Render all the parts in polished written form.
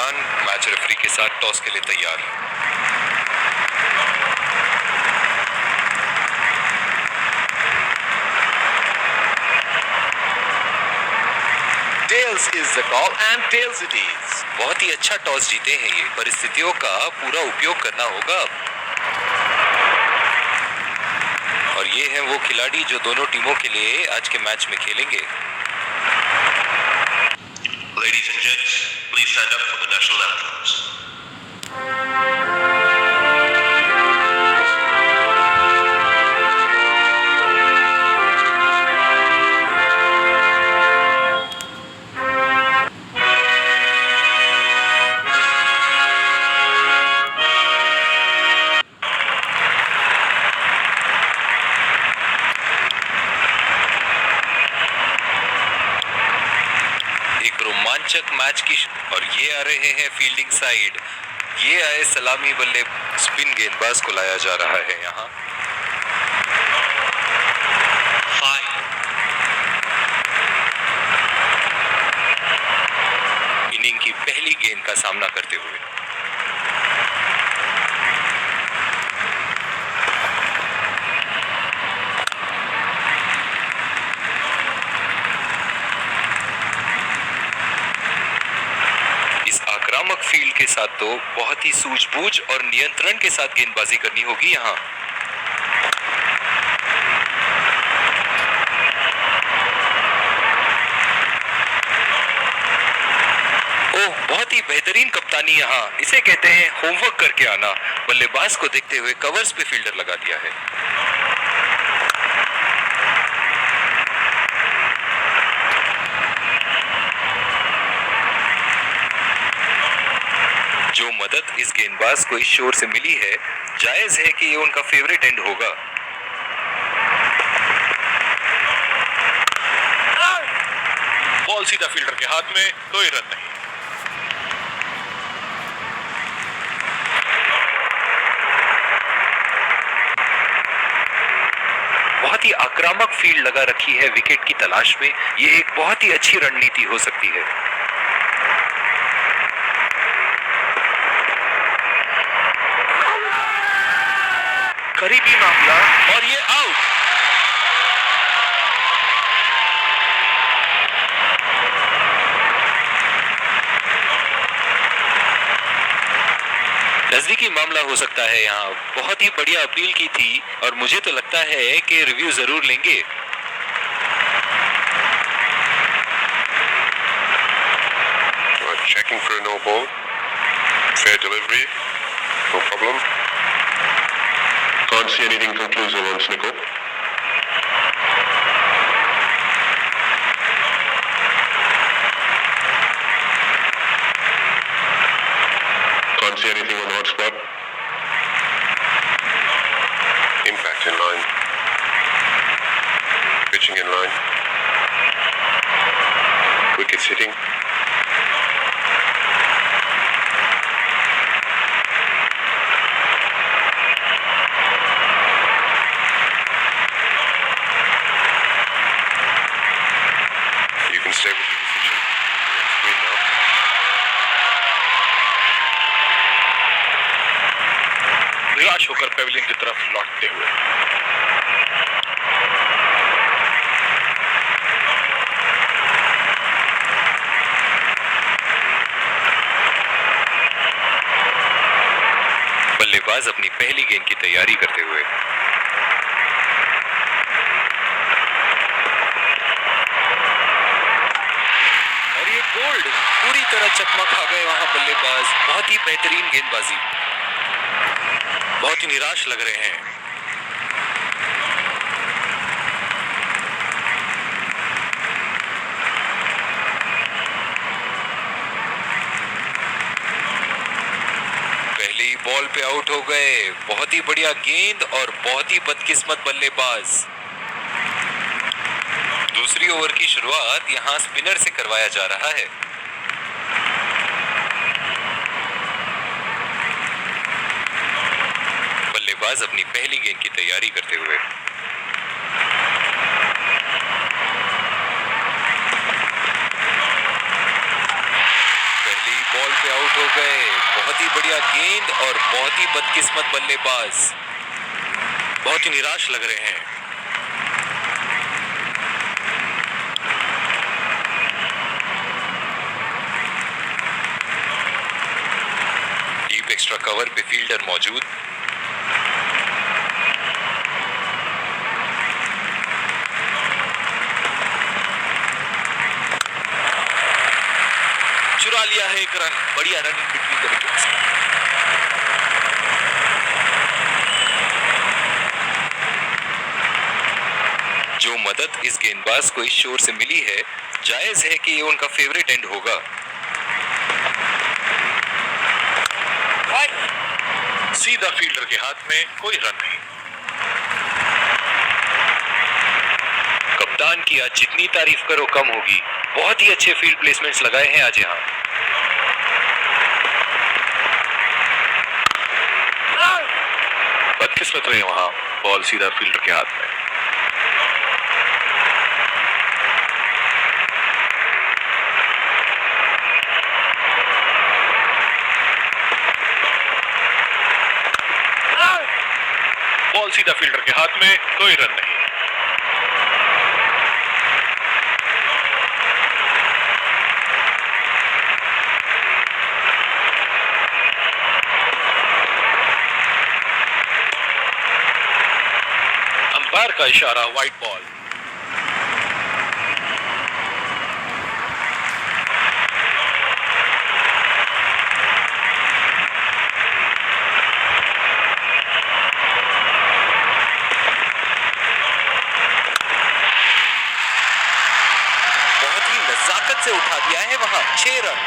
दौरान match referee के साथ टॉस के लिए तैयार। Tails is the call and tails it is. बहुत ही अच्छा टॉस जीते हैं ये। परिस्थितियों का पूरा उपयोग करना होगा और ये हैं वो खिलाड़ी जो दोनों टीमों के लिए आज के मैच में खेलेंगे। Ladies and gents, please stand up for the national anthems. रोमांचक मैच की और ये आ रहे हैं फील्डिंग साइड। ये आए सलामी बल्ले स्पिन गेंदबाज को लाया जा रहा है यहाँ। इनिंग की पहली गेंद का सामना करते हुए आक्रामक फील्ड के साथ तो बहुत ही सूझबूझ और नियंत्रण के साथ गेंदबाजी करनी होगी यहाँ। ओह, बहुत ही बेहतरीन कप्तानी यहाँ। इसे कहते हैं होमवर्क करके आना। बल्लेबाज को देखते हुए कवर्स पे फील्डर लगा दिया है। जो मदद इस गेंदबाज को इस शोर से मिली है, जायज है कि ये उनका फेवरेट एंड होगा। बॉल सीधा फील्डर के हाथ में, कोई रन नहीं। बहुत ही आक्रामक फील्ड लगा रखी है विकेट की तलाश में। ये एक बहुत ही अच्छी रणनीति हो सकती है। करीबी मामला और ये आउट। नजदीकी मामला हो सकता है यहाँ। बहुत ही बढ़िया अपील की थी और मुझे तो लगता है कि रिव्यू जरूर लेंगे। Checking for a no ball. Fair delivery. No problem. Can't see anything conclusive on Snickle. Can't see anything on the hot spot. Impact in line. Pitching in line. Wickets hitting. Stay with your decision. You're on screen now. निराश होकर Pavilion की तरफ लौटते हुए बल्लेबाज अपनी पहली गेंद की तैयारी करते हुए गोल्ड पूरी तरह चकमा खा गए वहां बल्लेबाज। बहुत ही बेहतरीन गेंदबाजी। बहुत ही निराश लग रहे हैं। पहली बॉल पे आउट हो गए। बहुत ही बढ़िया गेंद और बहुत ही बदकिस्मत बल्लेबाज। दूसरी ओवर की शुरुआत यहां स्पिनर से करवाया जा रहा है। बल्लेबाज अपनी पहली गेंद की तैयारी करते हुए पहली बॉल पे आउट आउट हो गए। बहुत ही बढ़िया गेंद और बहुत ही बदकिस्मत बल्लेबाज, बहुत ही निराश लग रहे हैं। डीप एक्स्ट्रा कवर पे फील्डर मौजूद। चुरा लिया है एक रन, बढ़िया रनिंग बिटवीन द विकेट्स। जो मदद इस गेंदबाज को इस शोर से मिली है, जायज है कि ये उनका फेवरेट एंड होगा। सीधा फील्डर के हाथ में, कोई रन नहीं। कप्तान की आज जितनी तारीफ करो कम होगी। बहुत ही अच्छे फील्ड प्लेसमेंट्स लगाए हैं आज यहाँ। बदकिस्मत रहे वहां, बॉल सीधा फील्डर के हाथ में। बॉल सीधा फील्डर के हाथ में, कोई रन नहीं। अंपायर का इशारा, वाइड बॉल। बहुत ही नजाकत से उठा दिया है वहां, 6 रन।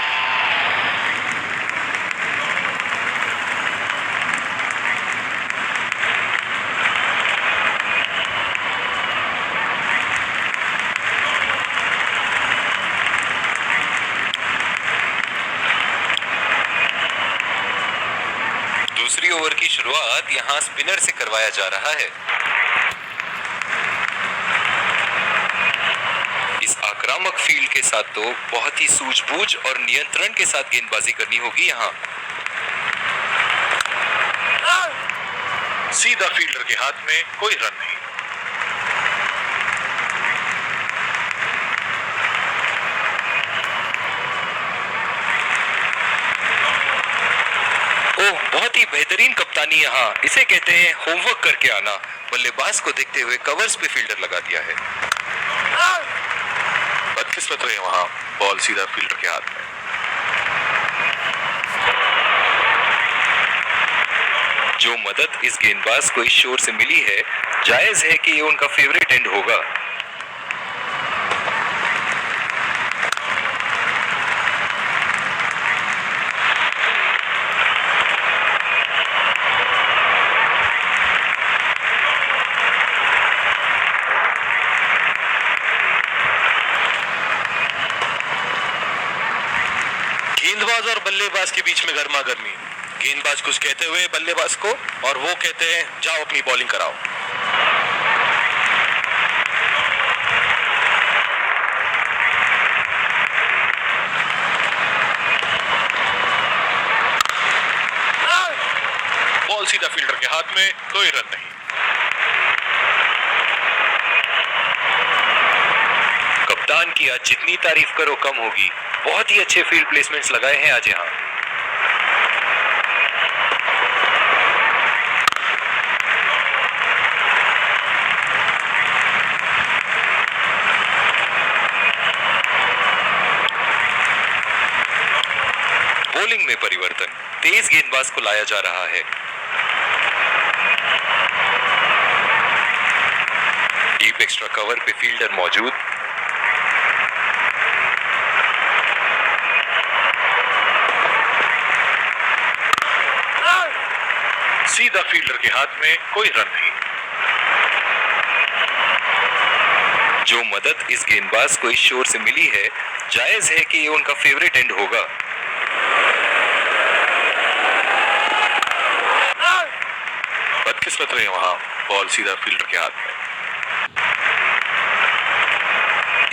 दूसरी ओवर की शुरुआत यहां स्पिनर से करवाया जा रहा है। इस आक्रामक फील्ड के साथ तो बहुत ही सूझबूझ और नियंत्रण के साथ गेंदबाजी करनी होगी यहां। सीधा फील्डर के हाथ में, कोई रन नहीं। ओह, बहुत ही बेहतरीन कप्तानी यहाँ। इसे कहते हैं होमवर्क करके आना। बल्लेबाज को देखते हुए कवर्स पे फील्डर लगा दिया है। बदकिस्मत रहे वहां, बॉल सीधा फील्डर के हाथ में। जो मदद इस गेंदबाज को इस शोर से मिली है, जायज है कि ये उनका फेवरेट एंड होगा। गेंदबाज और बल्लेबाज के बीच में गर्मा गर्मी। गेंदबाज कुछ कहते हुए बल्लेबाज को, और वो कहते हैं जाओ अपनी बॉलिंग कराओ। बॉल सीधा फील्डर के हाथ में, कोई रन नहीं। कप्तान की आज जितनी तारीफ करो कम होगी। बहुत ही अच्छे फील्ड प्लेसमेंट्स लगाए हैं आज यहाँ। बॉलिंग में परिवर्तन, तेज गेंदबाज को लाया जा रहा है। डीप एक्स्ट्रा कवर पे फील्डर मौजूद। सीधा फील्डर के हाथ में, कोई रन नहीं। जो मदद इस गेंदबाज को इस शोर से मिली है, जायज है कि ये उनका फेवरेट एंड होगा। बदकिस्मत रहे वहां, बॉल सीधा फील्डर के हाथ में।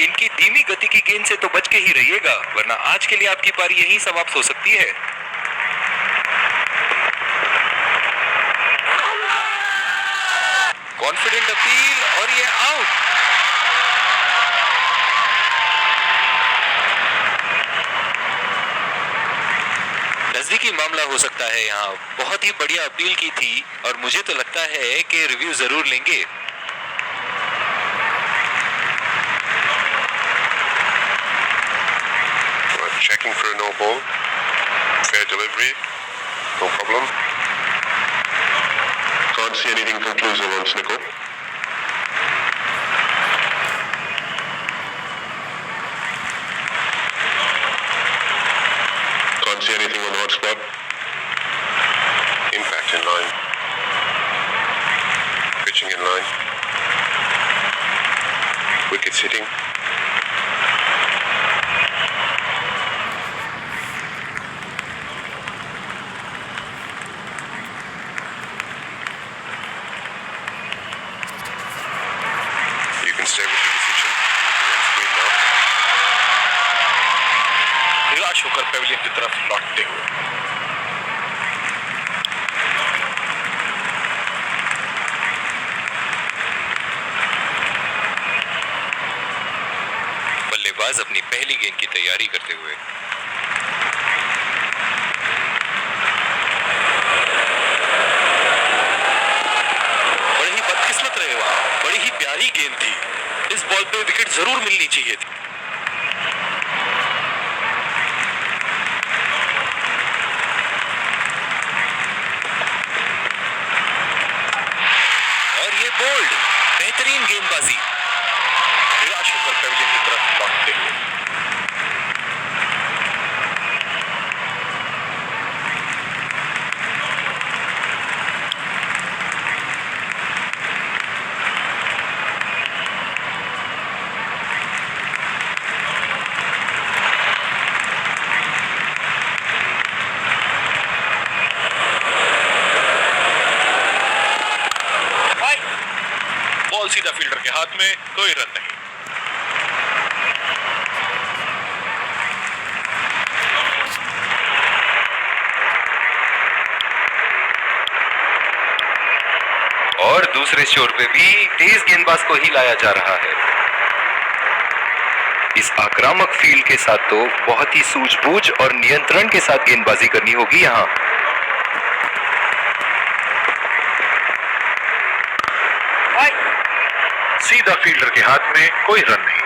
इनकी धीमी गति की गेंद से तो बच के ही रहिएगा, वरना आज के लिए आपकी पारी यहीं समाप्त हो सकती है। कॉन्फिडेंट अपील और ये आउट। नजदीकी मामला हो सकता है यहाँ। बहुत ही बढ़िया अपील की थी और मुझे तो लगता है कि रिव्यू जरूर लेंगे। Checking for a no ball. Fair delivery. No problem. Can't see anything conclusive on Snickle. Can't see anything on the hot spot. Impact in line. Pitching in line. Wickets hitting. You can stay with your decision. You're on screen now. निराश होकर Pavilion की तरफ लौटते हुए बल्लेबाज अपनी पहली गेंद की तैयारी करते हुए। बड़ी ही बदकिस्मत रहे वहां। बड़ी ही प्यारी गेंद थी। इस बॉल पे विकेट जरूर मिलनी चाहिए थी। और ये बोल्ड, बेहतरीन गेंदबाजी। निराश होकर पेविलियन की तरफ लौटते हुए बॉल सीधा फील्डर के हाथ में, कोई रन नहीं। और दूसरे छोर पे भी तेज गेंदबाज को ही लाया जा रहा है। इस आक्रामक फील्ड के साथ तो बहुत ही सूझबूझ और नियंत्रण के साथ गेंदबाजी करनी होगी यहाँ। सीधा फील्डर के हाथ में, कोई रन नहीं।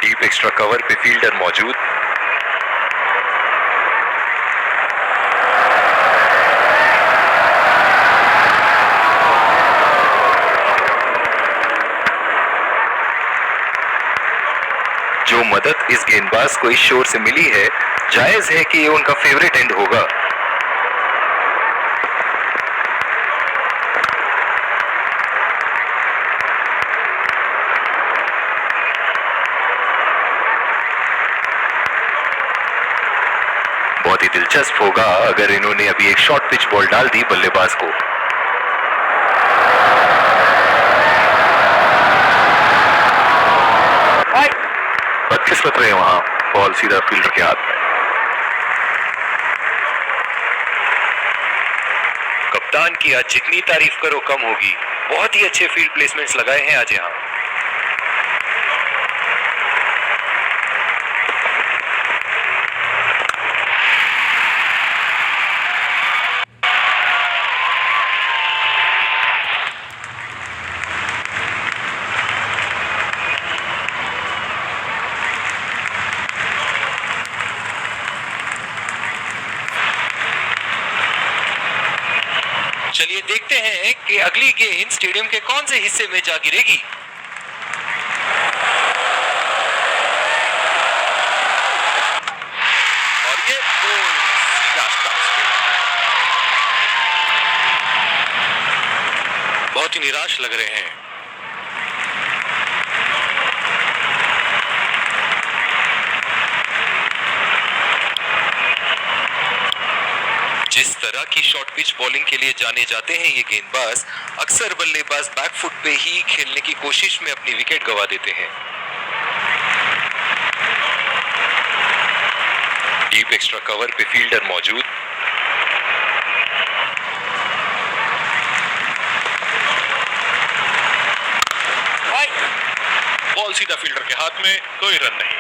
डीप एक्स्ट्रा कवर पे फील्डर मौजूद। जो मदद इस गेंदबाज को इस शोर से मिली है, जायज है कि ये उनका फेवरेट एंड होगा। बहुत ही दिलचस्प होगा अगर इन्होंने अभी एक शॉर्ट पिच बॉल डाल दी बल्लेबाज को। बदकिस्मत रहे वहां। बॉल सीधा फील्डर के हाथ में। कप्तान की आज जितनी तारीफ करो कम होगी। बहुत ही अच्छे फील्ड प्लेसमेंट्स लगाए हैं आज यहाँ। चलिए देखते हैं कि अगली गेंद स्टेडियम के कौन से हिस्से में जा गिरेगी। और ये बॉल सीधा स्टंप्स पे। बहुत ही निराश लग रहे हैं। जिस तरह की शॉर्ट पिच बॉलिंग के लिए जाने जाते हैं ये गेंदबाज, अक्सर बल्लेबाज बैकफुट पे ही खेलने की कोशिश में अपनी विकेट गंवा देते हैं। डीप एक्स्ट्रा कवर पे फील्डर मौजूद। बॉल सीधा फील्डर के हाथ में, कोई रन नहीं।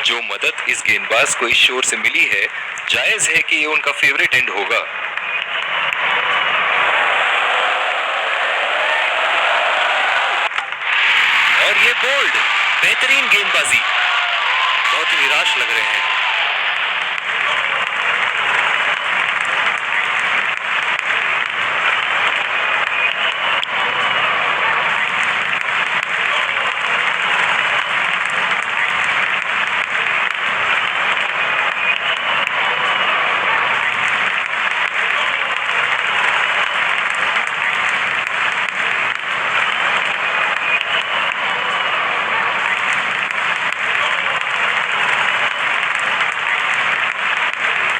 जो मदद इस गेंदबाज को इस शोर से मिली है, जायज है कि ये उनका फेवरेट एंड होगा। और ये बोल्ड, बेहतरीन गेंदबाजी। बहुत ही निराश लग रहे हैं।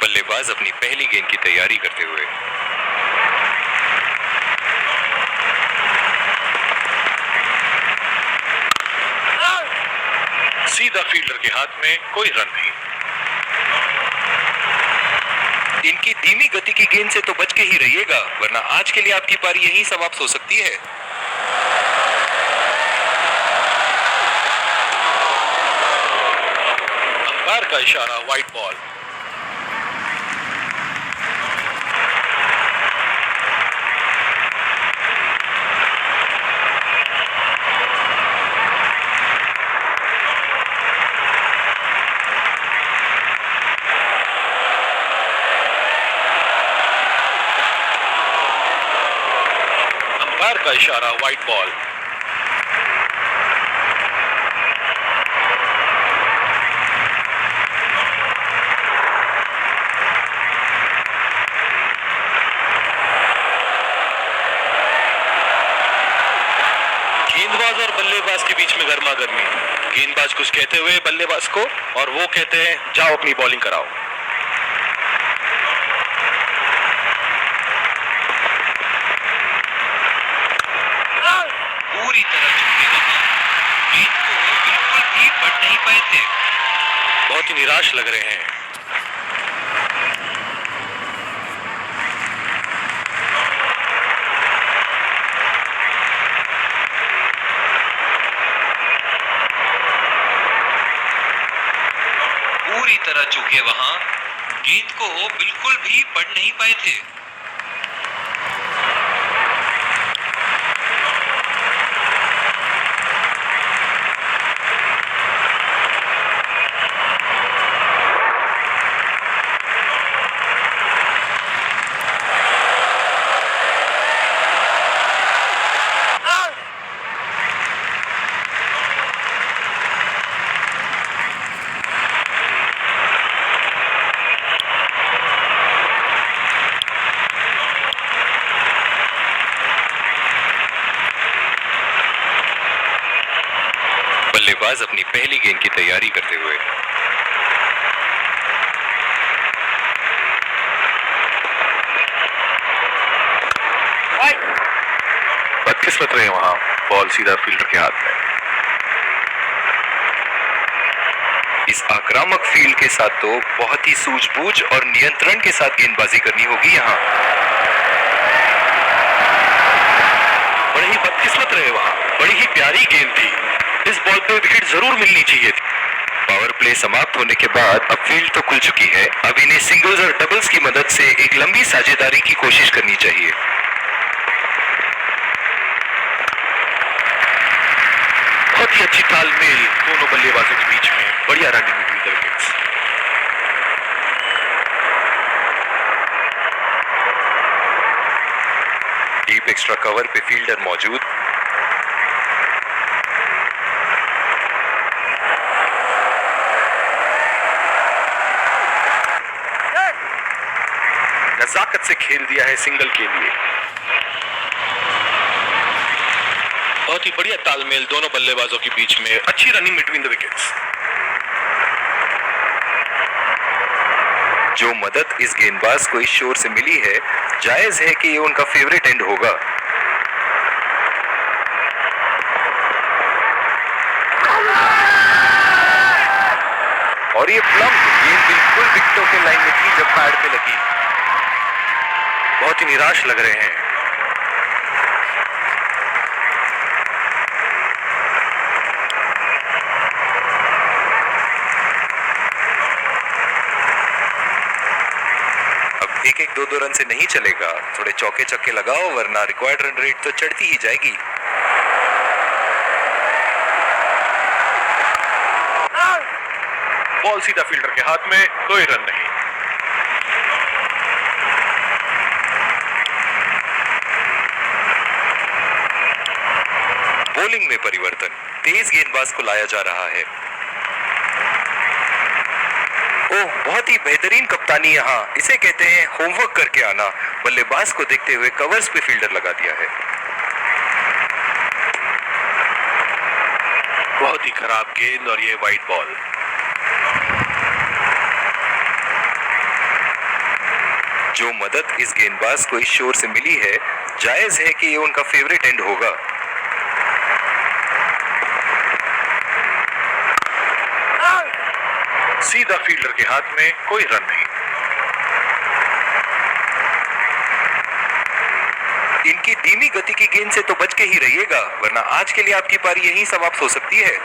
बल्लेबाज अपनी पहली गेंद की तैयारी करते हुए। सीधा फील्डर के हाथ में, कोई रन नहीं। इनकी धीमी गति की गेंद से तो बच के ही रहिएगा, वरना आज के लिए आपकी पारी यहीं समाप्त हो सकती है। अंपायर का इशारा, वाइड बॉल। अंपायर का इशारा, वाइड बॉल। गेंदबाज और बल्लेबाज के बीच में गर्मा गर्मी। गेंदबाज कुछ कहते हुए बल्लेबाज को, और वो कहते हैं जाओ अपनी बॉलिंग कराओ। पूरी तरह चुके वहां, गेंद को बिल्कुल भी पढ़ नहीं पाए थे। बहुत ही निराश लग रहे हैं। पूरी तरह चुके वहां, गेंद को बिल्कुल भी पढ़ नहीं पाए थे। बल्लेबाज अपनी पहली गेंद की तैयारी करते हुए। बदकिस्मत रहे वहां, बॉल सीधा फील्डर के हाथ में। इस आक्रामक फील्ड के साथ तो बहुत ही सूझबूझ और नियंत्रण के साथ गेंदबाजी करनी होगी यहाँ। बड़ी ही बदकिस्मत रहे वहां, बड़ी ही प्यारी गेंद थी। इस बॉल पे विकेट जरूर मिलनी चाहिए थी। पावर प्ले समाप्त होने के बाद अब फील्ड तो खुल चुकी है, अब इन्हें सिंगल्स और डबल्स की मदद से एक लंबी साझेदारी की कोशिश करनी चाहिए। बहुत ही अच्छी तालमेल दोनों बल्लेबाजों के बीच में, बढ़िया running between the wickets. Deep extra cover पे फील्डर मौजूद। नजाकत से खेल दिया है सिंगल के लिए। बहुत ही बढ़िया तालमेल दोनों बल्लेबाजों के बीच में, अच्छी रनिंग बिटवीन द विकेट्स। जो मदद इस गेंदबाज को इस शोर से मिली है, जायज है कि ये उनका फेवरेट एंड होगा। और ये प्लम गेंद बिल्कुल विकेटों के लाइन में थी जब पैड पे लगी। बहुत ही निराश लग रहे हैं। एक एक 2-2 रन से नहीं चलेगा। थोड़े चौके छक्के लगाओ वरना रिक्वायर्ड रन रेट तो चढ़ती ही जाएगी। बॉल सीधा फील्डर के हाथ में, कोई रन नहीं। बॉलिंग में परिवर्तन, तेज गेंदबाज को लाया जा रहा है। ओह, बहुत ही बेहतरीन कप्तानी यहाँ, इसे कहते हैं होमवर्क करके आना। बल्लेबाज को देखते हुए कवर्स पे फील्डर लगा दिया है। बहुत ही खराब गेंद और ये वाइड बॉल। जो मदद इस गेंदबाज को इस शोर से मिली है, जायज है कि ये उनका फेवरेट एंड होगा। सीधा फील्डर के हाथ में, कोई रन नहीं। इनकी धीमी गति की गेंद से तो बच के ही रहिएगा वरना आज के लिए आपकी पारी यहीं समाप्त हो सकती है।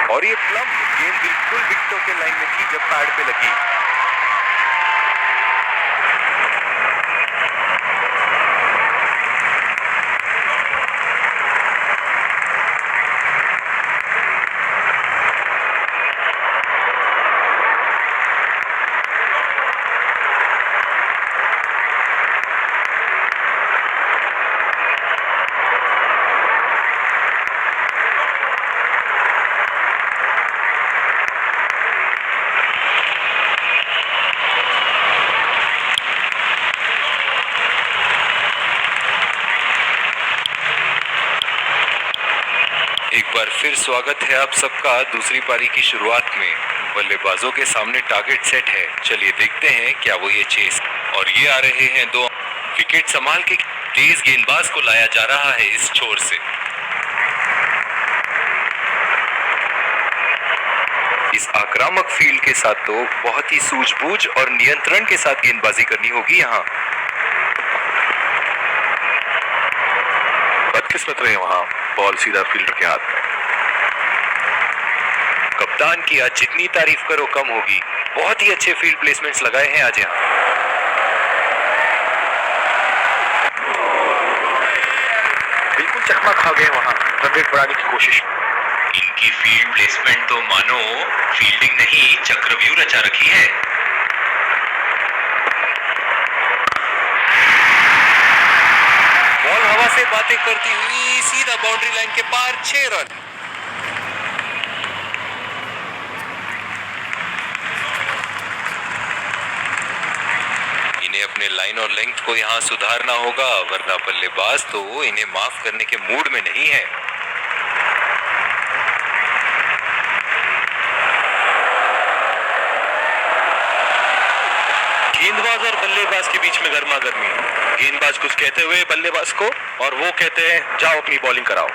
और ये प्लम गेंद बिल्कुल विकेटों के लाइन में थी जब पैड पे लगी। एक बार फिर स्वागत है आप सबका दूसरी पारी की शुरुआत में। बल्लेबाजों के सामने टारगेट सेट है, चलिए देखते हैं क्या वो ये चेस। और ये आ रहे हैं 2 विकेट संभाल के, तेज गेंदबाज को लाया जा रहा है इस छोर से। इस आक्रामक फील्ड के साथ तो बहुत ही सूझबूझ और नियंत्रण के साथ गेंदबाजी करनी होगी यहाँ। बदकिस्मत रहे वहां, बॉल सीधा फील्डर के हाथ में। कप्तान की आज जितनी तारीफ करो कम होगी, बहुत ही अच्छे फील्ड प्लेसमेंट्स लगाए हैं आज यहाँ। बिल्कुल चकमा खा गए वहां, रन रेट बढ़ाने की कोशिश में। इनकी फील्ड प्लेसमेंट तो मानो फील्डिंग नहीं चक्रव्यूह रचा रखी है। बॉल हवा से बातें करती हुई सीधा बाउंड्री लाइन के पार, 6 रन। इन्हें अपने लाइन और लेंथ को यहाँ सुधारना होगा वरना बल्लेबाज तो इन्हें माफ करने के मूड में नहीं है। गेंदबाज और बल्लेबाज के बीच में गर्मा गर्मी। गेंदबाज कुछ कहते हुए बल्लेबाज को, और वो कहते हैं जाओ अपनी बॉलिंग कराओ।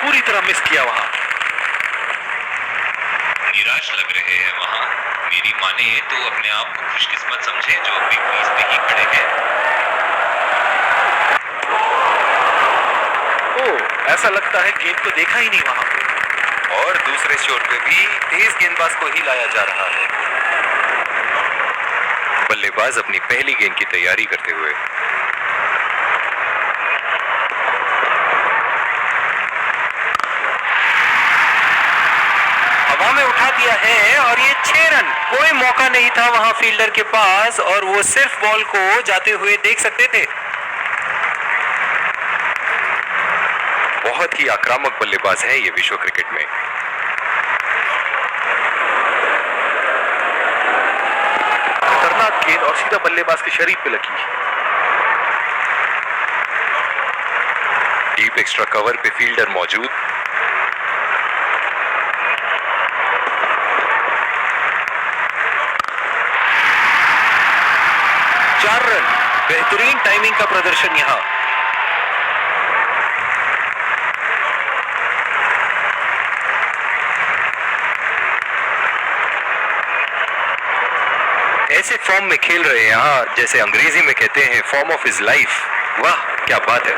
पूरी तरह मिस किया वहां। निराश लग रहे हैं वहां। मेरी माने तो अपने आप को खुशकिस्मत समझे जो अपनी क्रीज पे ही खड़े हैं। ओह, ऐसा लगता है गेंद को देखा ही नहीं वहां। और दूसरे शोर पे भी तेज गेंदबाज को ही लाया जा रहा है। बल्लेबाज अपनी पहली गेंद की तैयारी करते हुए। हवा में उठा दिया है और ये 6 रन। कोई मौका नहीं था वहां फील्डर के पास और वो सिर्फ बॉल को जाते हुए देख सकते थे। बहुत ही आक्रामक बल्लेबाज है ये विश्व क्रिकेट में। खतरनाक गेंद और सीधा बल्लेबाज के शरीर पे लगी। डीप एक्स्ट्रा कवर पे फील्डर मौजूद। चार रन, बेहतरीन टाइमिंग का प्रदर्शन यहां। ऐसे फॉर्म में खेल रहे हैं यहाँ, जैसे अंग्रेजी में कहते हैं फॉर्म ऑफ हिज लाइफ। वाह क्या बात है।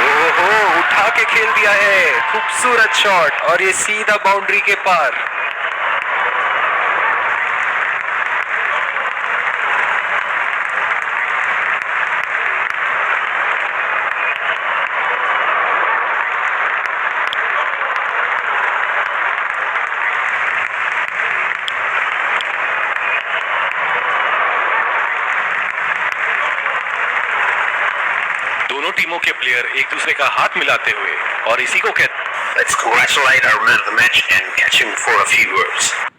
ओहो उठा के खेल दिया है, खूबसूरत शॉट और ये सीधा बाउंड्री के पार। दोनों टीमों के प्लेयर एक दूसरे का हाथ मिलाते हुए और इसी को कहते Let's congratulate our man of the match and catch him for a few words.